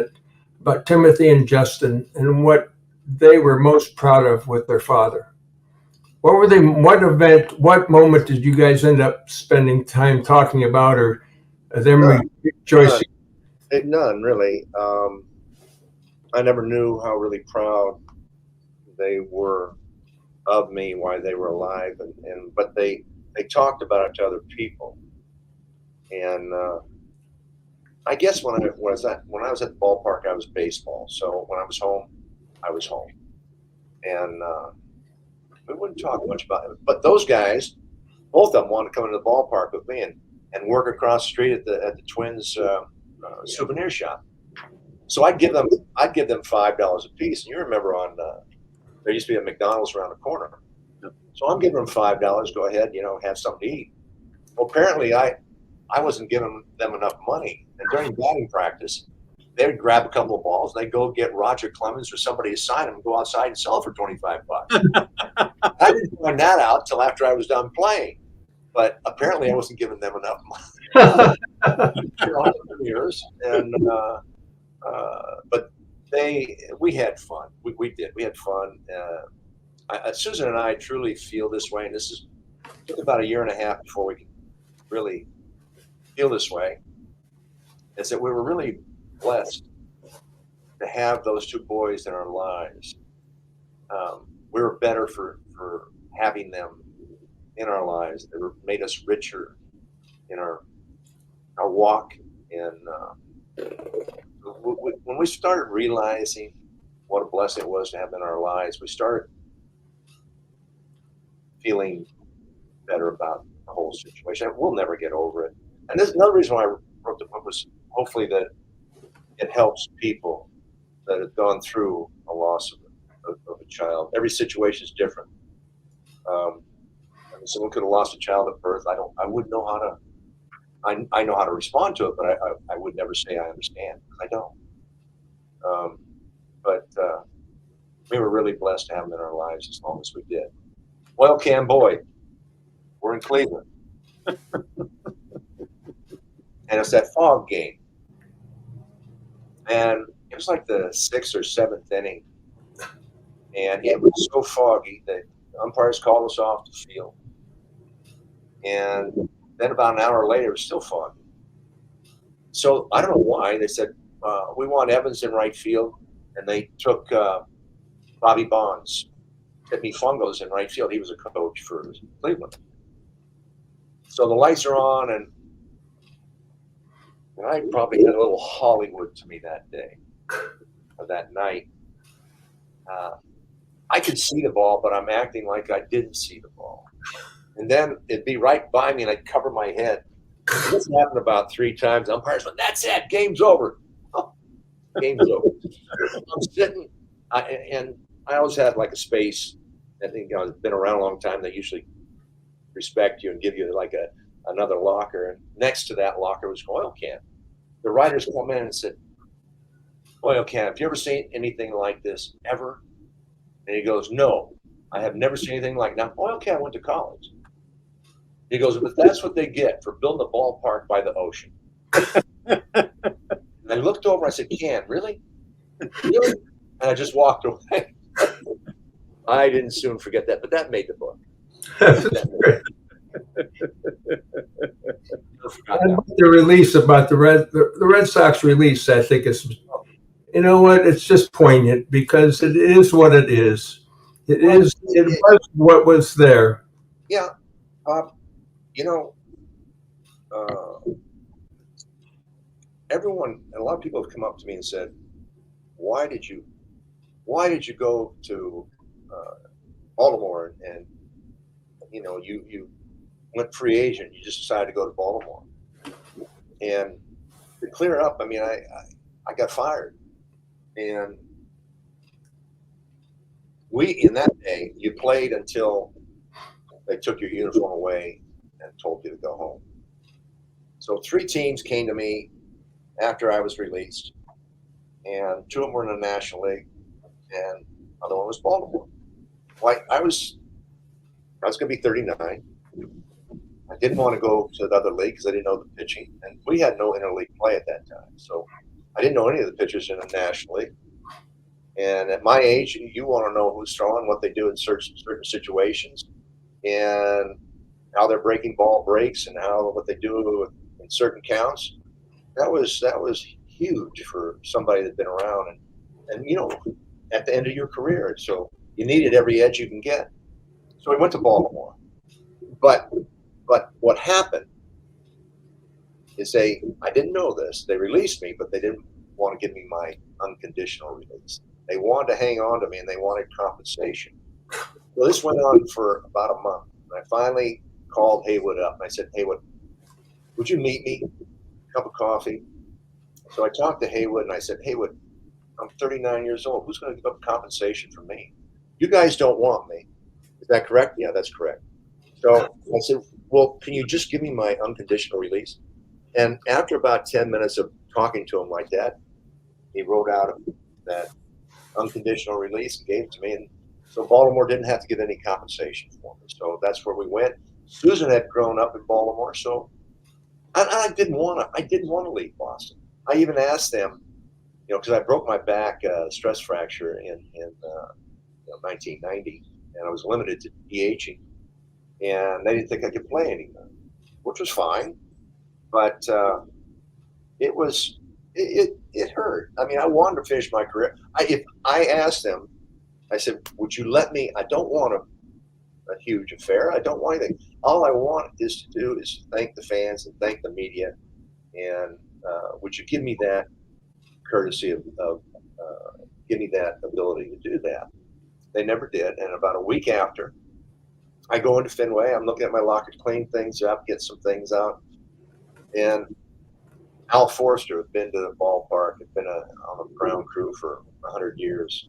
about Timothy and Justin and what they were most proud of with their father. What moment did you guys end up spending time talking about, or them rejoicing? None really. I never knew how really proud they were of me while they were alive, but they talked about it to other people. And I guess when I was at the ballpark, I was baseball. So when I was home, and we wouldn't talk much about it. But those guys, both of them, wanted to come into the ballpark with me and work across the street at the Twins souvenir shop. So I'd give them $5 a piece. And you remember there used to be a McDonald's around the corner. So I'm giving them $5. Go ahead, have something to eat. Well, apparently I wasn't giving them enough money. And during batting practice, they would grab a couple of balls. They'd go get Roger Clemens or somebody to sign them and go outside and sell it for $25. I didn't find that out until after I was done playing. But apparently I wasn't giving them enough money. Years. And but we had fun. We did. We had fun. Susan and I truly feel this way, and this took about 1.5 years before we could really feel this way, is that we were really blessed to have those two boys in our lives. We were better for having them in our lives. They made us richer in our walk. And when we started realizing what a blessing it was to have in our lives, we started feeling better about the whole situation. We'll never get over it. And this is another reason why I wrote the book, was hopefully that it helps people that have gone through a loss of a child. Every situation is different. Someone could have lost a child at birth. I wouldn't know how to. I know how to respond to it, but I would never say I understand. I don't. But we were really blessed to have them in our lives as long as we did. Oil can boy, we're in Cleveland. And it's that fog game. And it was like the 6th or 7th inning. And it was so foggy that the umpires called us off the field. And then about an hour later, it was still foggy. So I don't know why. They said, we want Evans in right field. And they took Bobby Bonds, Tiffany Fungos in right field. He was a coach for Cleveland. So the lights are on, and I probably had a little Hollywood to me that day, or that night. I could see the ball, but I'm acting like I didn't see the ball. And then it'd be right by me, and I'd cover my head. And this happened about 3 times. Umpires went, "That's it, game's over." Oh, game's over. I'm sitting, and I always had like a space. I think I've been around a long time. They usually respect you and give you like another locker. And next to that locker was an oil can. The writers come in and said, "Oil can, have you ever seen anything like this ever?" And he goes, "No, I have never seen anything like that." Oil can went to college. He goes, "But that's what they get for building a ballpark by the ocean." And I looked over, I said, "Can, really? Really?" And I just walked away. I didn't soon forget that, but that made the book. never forgot that. The release about the Red Sox release, I think is, you know what? It's just poignant because it is what it is. It was what was there. Yeah. You know, everyone, and a lot of people have come up to me and said, why did you go to Baltimore and you went free agent, you just decided to go to Baltimore? And to clear it up, I mean, I got fired, and in that day, you played until they took your uniform away and told you to go home. So 3 teams came to me after I was released, and 2 of them were in the National League, and the other one was Baltimore. Like I was going to be 39. I didn't want to go to the other league because I didn't know the pitching, and we had no interleague play at that time. So I didn't know any of the pitchers in the National League. And at my age, you want to know who's throwing, what they do in certain situations, and how their breaking ball breaks, and what they do in certain counts. That was huge for somebody that's been around, and at the end of your career. So you needed every edge you can get. So I went to Baltimore, but what happened is I didn't know this. They released me, but they didn't want to give me my unconditional release. They wanted to hang on to me, and they wanted compensation. Well, this went on for about a month. And I finally called Haywood up, and I said, Haywood, would you meet me? A cup of coffee. So I talked to Haywood, and I said, Haywood, I'm 39 years old. Who's going to give up compensation for me? You guys don't want me. Is that correct? Yeah, that's correct. So I said, well, can you just give me my unconditional release? And after about 10 minutes of talking to him like that, he wrote out that unconditional release and gave it to me. And so Baltimore didn't have to give any compensation for me. So that's where we went. Susan had grown up in Baltimore, so I didn't want to leave Boston. I even asked them, because I broke my back stress fracture in 1990, and I was limited to DHing, and they didn't think I could play anymore, which was fine, but it hurt. I mean, I wanted to finish my career. If I asked them, I said, would you let me? I don't want a huge affair. I don't want anything. All I want is to do is thank the fans and thank the media, and would you give me that courtesy of give me that ability to do that? They never did. And about a week after, I go into Fenway. I'm looking at my locker to clean things up, get some things out, and Al Forster had been to the ballpark, had been on the ground crew for 100 years.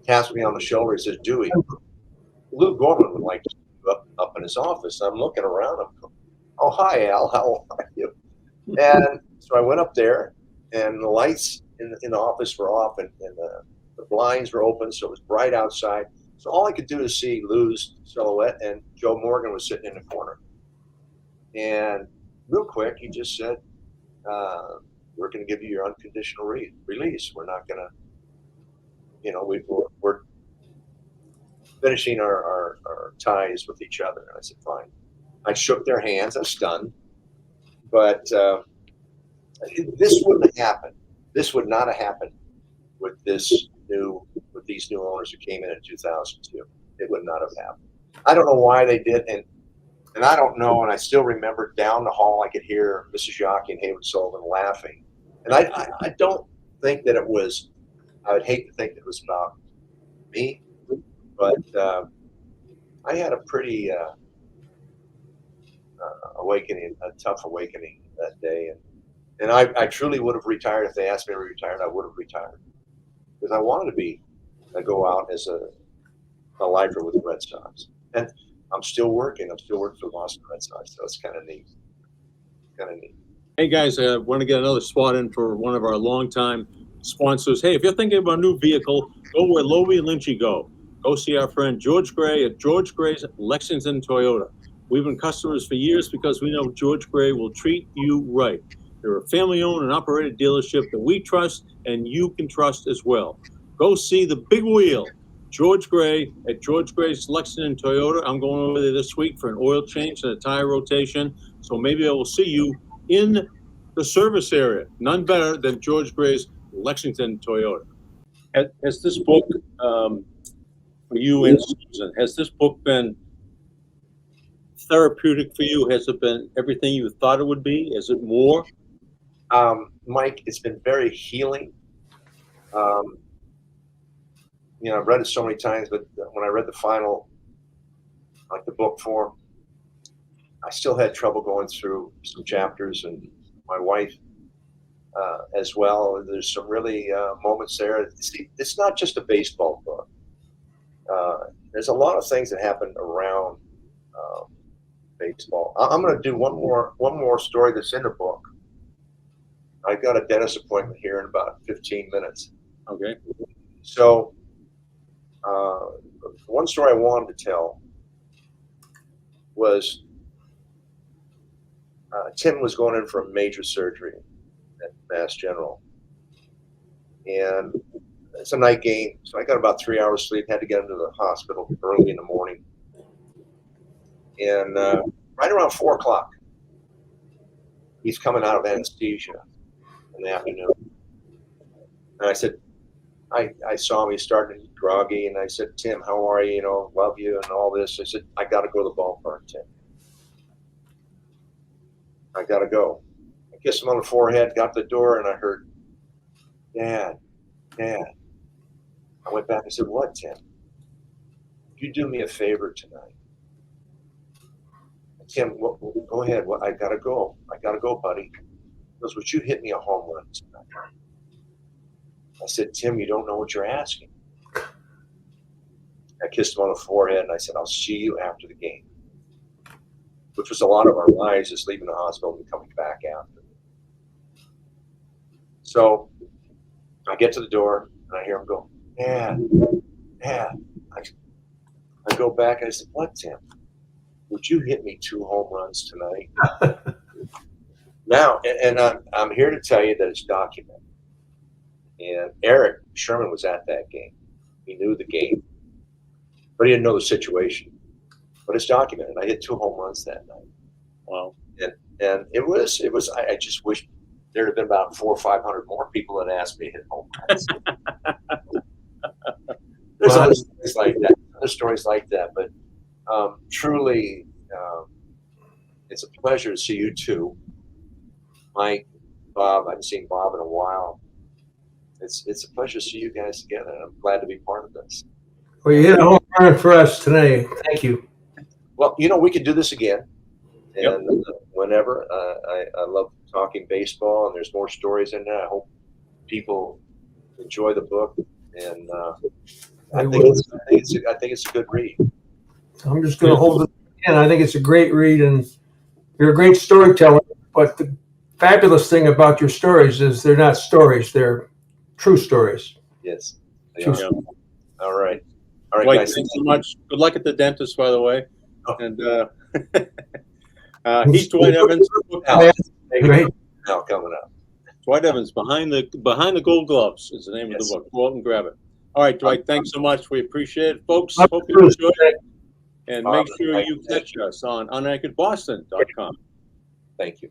Taps me on the shoulder. He says, Dewey, Lou Gorman would like to see you up in his office. I'm looking around. I'm going, oh, hi, Al. How are you? And so I went up there, and the lights in the office were off, and the blinds were open, so it was bright outside. So all I could do is see Lou's silhouette, and Joe Morgan was sitting in the corner. And real quick, he just said, we're going to give you your unconditional release. We're not going to, we're finishing our ties with each other. And I said, fine. I shook their hands. I was stunned. But this wouldn't have happened. This would not have happened with these new owners who came in 2002. It would not have happened. I don't know why they did, and I don't know. And I still remember down the hall, I could hear Mrs. Yockey and Haywood Sullivan laughing. And I don't think that it was. I would hate to think that it was about me, but I had a pretty awakening, a tough awakening that day, and I truly would have retired if they asked me to retire. I would have retired because I wanted to go out as a lifer with the Red Sox, and I'm still working. I'm still working for the Boston Red Sox, so it's kind of neat. Hey guys, I want to get another spot in for one of our longtime sponsors. Hey, if you're thinking about a new vehicle, go where Lobel and Lynch go. Go see our friend George Gray at George Gray's Lexington Toyota. We've been customers for years because we know George Gray will treat you right. They're a family-owned and operated dealership that we trust and you can trust as well. Go see the big wheel, George Gray at George Gray's Lexington Toyota. I'm going over there this week for an oil change and a tire rotation, so maybe I will see you in the service area. None better than George Gray's Lexington Toyota. Has this book, for you and Susan, has this book been therapeutic for you? Has it been everything you thought it would be? Is it more? Mike, it's been very healing. I've read it so many times, but when I read the final, like the book form, I still had trouble going through some chapters, and my wife as well. There's some really moments there. See, it's not just a baseball book. There's a lot of things that happen around baseball. I'm going to do one more story that's in the book. I've got a dentist appointment here in about 15 minutes. Okay. So one story I wanted to tell was Tim was going in for a major surgery at Mass General. And it's a night game, so I got about 3 hours sleep, had to get him to the hospital early in the morning. And right around 4 o'clock, he's coming out of anesthesia in the afternoon. And I said, I saw him, he's starting to get groggy, and I said, Tim, how are you? Love you and all this. I said, I got to go to the ballpark, Tim. I got to go. I kissed him on the forehead, got to the door, and I heard, Dad. I went back and said, what, Tim? Could you do me a favor tonight? Tim, go ahead. I got to go. I got to go, buddy. He goes, would you hit me a home run tonight? I said, Tim, you don't know what you're asking. I kissed him on the forehead, and I said, I'll see you after the game. Which was a lot of our lives, just leaving the hospital and coming back after. So I get to the door, and I hear him go, Dad. I go back, and I said, what, Tim? Would you hit me 2 home runs tonight? Now, and I'm here to tell you that it's documented. And Eric Sherman was at that game. He knew the game, but he didn't know the situation. But it's documented. I hit 2 home runs that night. Wow. And it was. I just wish there'd have been about 400 or 500 more people that asked me to hit home runs. There's other stories like that. But truly, it's a pleasure to see you two, Mike, Bob. I haven't seen Bob in a while. It's a pleasure to see you guys together, and I'm glad to be part of this. Well, you hit a home run for us today. Thank you. Well, we could do this again, and Yep. Whenever. I love talking baseball, and there's more stories in there. I hope people enjoy the book, and I think it's a good read. I'm just going to hold it again. I think it's a great read, and you're a great storyteller. But the fabulous thing about your stories is they're not stories; they're true stories. Yes. True. Yeah. All right, Dwight, guys. thanks so much. Good luck at the dentist, by the way. Oh. And he's Dwight Evans. Great. Now coming up. Dwight Evans, behind the Gold Gloves is the name of the book. Go out and grab it. All right, Dwight. Thanks so much. We appreciate it, folks. Hope you enjoyed it. And make sure you catch us on unanchoredboston.com. Thank you.